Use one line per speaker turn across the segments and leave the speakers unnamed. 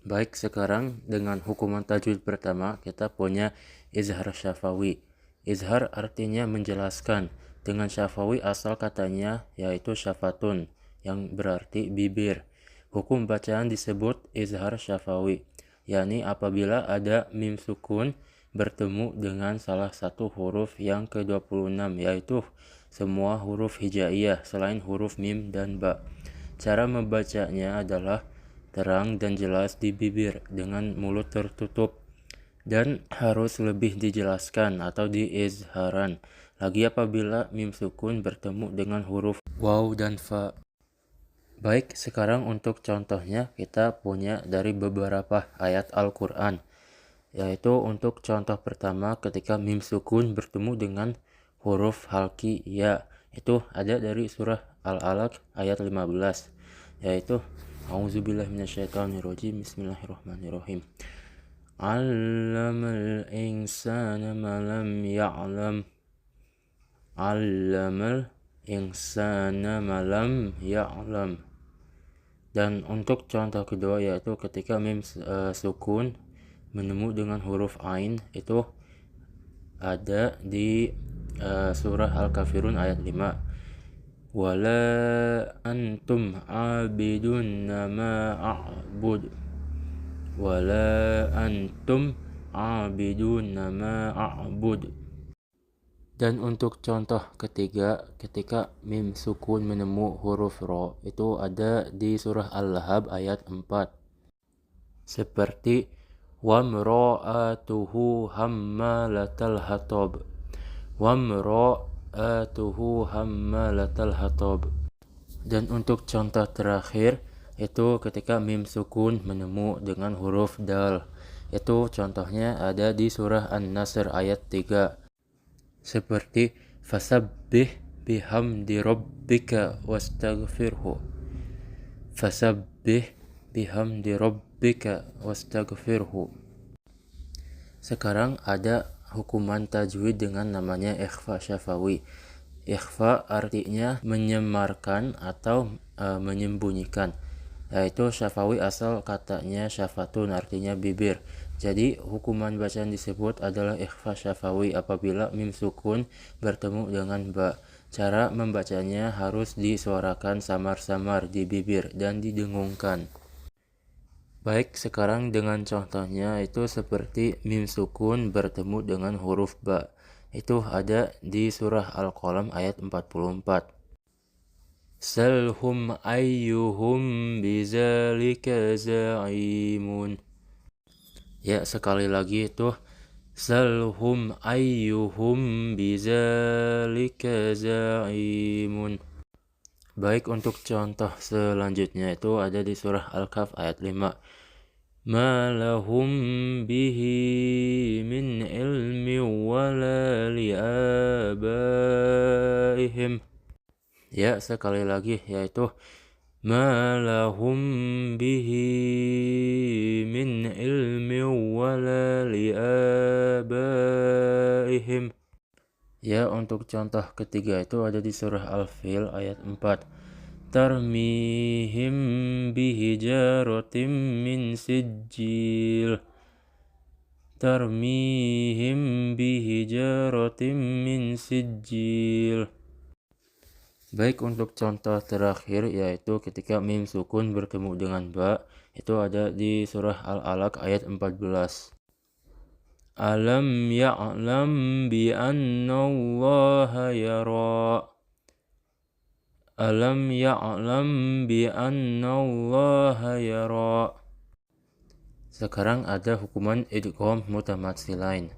Baik, sekarang dengan hukuman tajwid pertama kita punya izhar syafawi. Izhar artinya menjelaskan. Dengan syafawi asal katanya yaitu syafatun yang berarti bibir. Hukum bacaan disebut izhar syafawi, yakni apabila ada mim sukun bertemu dengan salah satu huruf yang ke-26, yaitu semua huruf hijaiyah selain huruf mim dan ba. Cara membacanya adalah terang dan jelas di bibir dengan mulut tertutup, dan harus lebih dijelaskan atau diizharan lagi apabila mim sukun bertemu dengan huruf waw dan fa. Baik, sekarang untuk contohnya kita punya dari beberapa ayat Al-Quran, yaitu untuk contoh pertama ketika mim sukun bertemu dengan huruf halki ya, itu ada dari surah Al-Alaq ayat 15, yaitu A'udzubillahi minasyaitonirrajim. Bismillahirrahmanirrahim. 'Allamal insana ma lam ya'lam. 'Allamal insana ma lam ya'lam. Dan untuk contoh kedua yaitu ketika mim sukun menemu dengan huruf ain, itu ada di surah Al-Kafirun ayat 5. Wala antum abidun ma a'bud. Wala antum abidun ma a'bud. Dan untuk contoh ketiga ketika mim sukun menemu huruf ro, itu ada di surah Al-Lahab ayat 4. Seperti wamra'atuhu hammalatal hatab. Wamra'atuhu hammalatal hatab. Dan untuk contoh terakhir itu ketika mim sukun menemu dengan huruf dal. Itu contohnya ada di surah An-Nasr ayat 3. Seperti fasabbih bihamdi rabbika wastaghfirhu. Fasabbih bihamdi rabbika wastaghfirhu. Sekarang ada hukuman tajwid dengan namanya ikhfa syafawi. Ikhfa artinya menyemarkan atau menyembunyikan, yaitu syafawi asal katanya syafatun artinya bibir. Jadi hukuman bacaan disebut adalah ikhfa syafawi apabila mim sukun bertemu dengan ba. Cara membacanya harus disuarakan samar-samar di bibir dan didengungkan. Baik, sekarang dengan contohnya itu seperti mim sukun bertemu dengan huruf ba. Itu ada di surah Al-Qalam ayat 44. Salhum ayyuhum bizalika za'imun. Ya, sekali lagi itu salhum ayyuhum bizalika za'imun. Baik, untuk contoh selanjutnya itu ada di surah Al-Kahf ayat 5. Ma lahum bihi min ilmi wala li'abaihim. Ya, sekali lagi yaitu ma lahum bihi min ilmi wala li'abaihim. Ya, untuk contoh ketiga itu ada di surah Al-Fil ayat 4. Tarmihim bihijaratim min sijil. Tarmihim bihijaratim min sijil. Baik, untuk contoh terakhir yaitu ketika mim sukun bertemu dengan ba, itu ada di surah Al-Alaq ayat 14. Alam ya'lam bi anna Allah yara. Alam ya'lam bi anna Allah yara. Sekarang ada hukuman idgham mutamatsilain.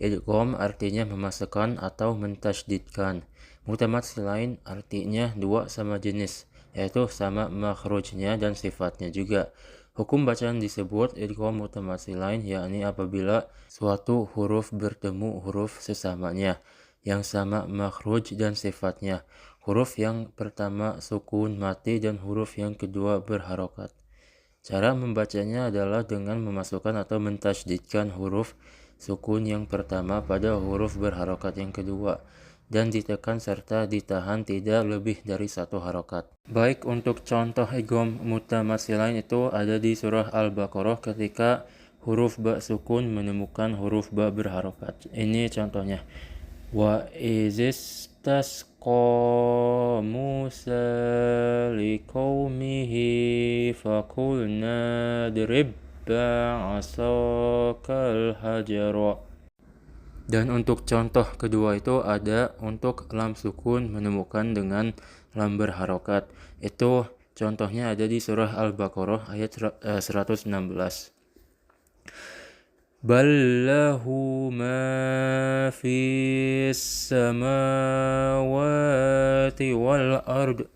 Idgham artinya memasukkan atau mentasydidkan. Mutamatsilain artinya dua sama jenis, yaitu sama makhrujnya dan sifatnya juga. Hukum bacaan disebut idgham mutamatsilain, yakni apabila suatu huruf bertemu huruf sesamanya yang sama makhruj dan sifatnya. Huruf yang pertama sukun mati dan huruf yang kedua berharokat. Cara membacanya adalah dengan memasukkan atau mentasydidkan huruf sukun yang pertama pada huruf berharokat yang kedua. dan ditekan serta ditahan tidak lebih dari 1 harokat. Baik, untuk contoh idgham mutamatsilain itu ada di surah Al-Baqarah ketika huruf ba sukun menemukan huruf ba berharokat. Ini contohnya. Wa izistasqa Musa liqaumihi faqulna drib ba'asakal hajara. Dan untuk contoh kedua itu ada untuk lam sukun menemukan dengan lam berharokat. Itu contohnya ada di surah Al-Baqarah ayat 116. Ballahu ma fis samawati wal ard.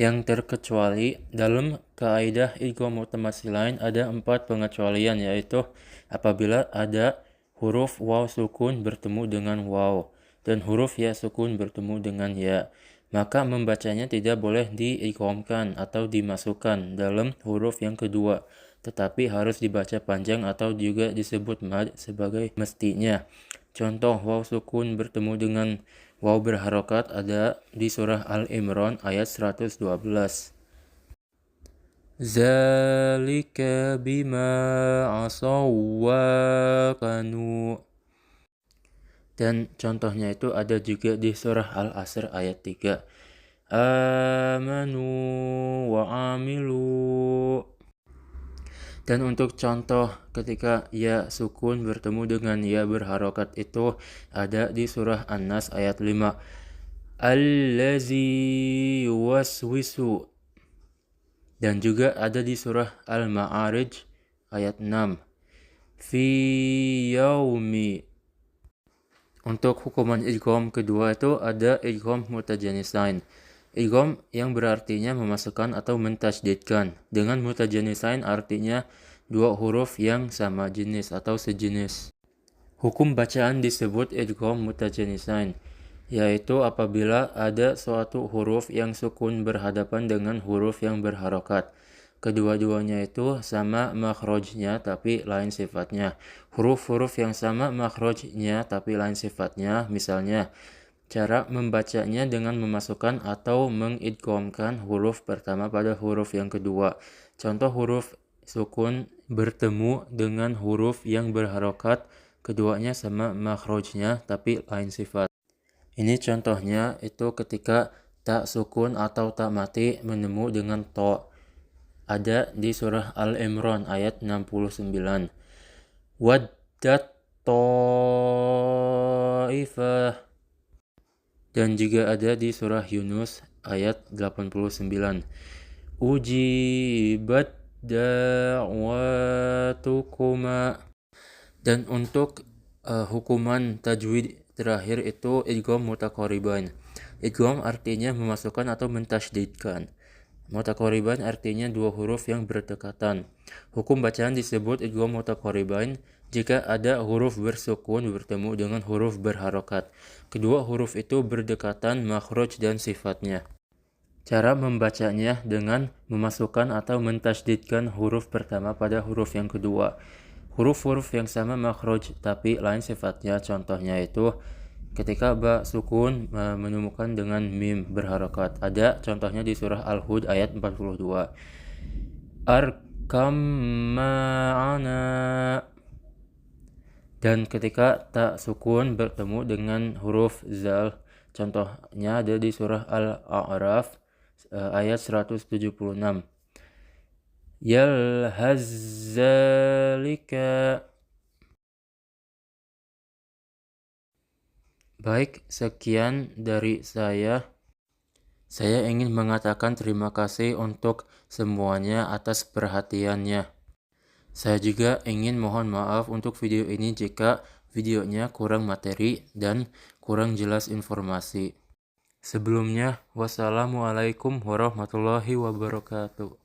Yang terkecuali dalam kaidah idgham mutamatsilain ada 4 pengecualian, yaitu apabila ada huruf waw sukun bertemu dengan waw dan huruf ya sukun bertemu dengan ya, maka membacanya tidak boleh diidghamkan atau dimasukkan dalam huruf yang kedua, tetapi harus dibaca panjang atau juga disebut mad sebagai mestinya. Contoh waw sukun bertemu dengan waw berharokat ada di surah Al-Imran ayat 112. Zalika bima asaw wa kanu. Dan contohnya itu ada juga di surah Al-Asr ayat 3. Amanu wa amilu. Dan untuk contoh ketika ya sukun bertemu dengan ya berharokat itu ada di surah An-Nas ayat 5. Allazi yuwaswisu. Dan juga ada di surah Al-Ma'arij ayat 6. Fi yaumi. Untuk hukuman idgham kedua itu ada idgham mutajanisain. Idgham yang berartinya memasukkan atau mentasydidkan. Dengan mutajanisain artinya 2 huruf yang sama jenis atau sejenis. Hukum bacaan disebut idgham mutajanisain, yaitu apabila ada suatu huruf yang sukun berhadapan dengan huruf yang berharokat. Kedua-duanya itu sama makhrajnya tapi lain sifatnya. Huruf-huruf yang sama makhrajnya tapi lain sifatnya, misalnya cara membacanya dengan memasukkan atau mengidghamkan huruf pertama pada huruf yang kedua. Contoh huruf sukun bertemu dengan huruf yang berharokat, keduanya sama makhrajnya tapi lain sifat. Ini contohnya itu ketika tak sukun atau tak mati menemu dengan to. Ada di surah Al-Imran ayat 69. Waddat ta'ifah. Dan juga ada di surah Yunus ayat 89. Ujibat da'watukuma. Dan untuk hukuman tajwid terakhir itu idgham mutaqariban. Idgham artinya memasukkan atau mentasydidkan. Mutaqariban artinya 2 huruf yang berdekatan. Hukum bacaan disebut idgham mutaqariban jika ada huruf bersukun bertemu dengan huruf berharokat. Kedua huruf itu berdekatan makhraj dan sifatnya. Cara membacanya dengan memasukkan atau mentasydidkan huruf pertama pada huruf yang kedua. Huruf-huruf yang sama makhraj tapi lain sifatnya, contohnya itu ketika ba sukun menemukan dengan mim berharokat. Ada contohnya di surah Al-Hud ayat 42. Arkam ma'ana. Dan ketika tak sukun bertemu dengan huruf zal, contohnya ada di surah Al-A'raf ayat 176. Yalhazzalika. Baik, sekian dari saya. Saya ingin mengatakan terima kasih untuk semuanya atas perhatiannya. Saya juga ingin mohon maaf untuk video ini jika videonya kurang materi dan kurang jelas informasi. Sebelumnya, wassalamualaikum warahmatullahi wabarakatuh.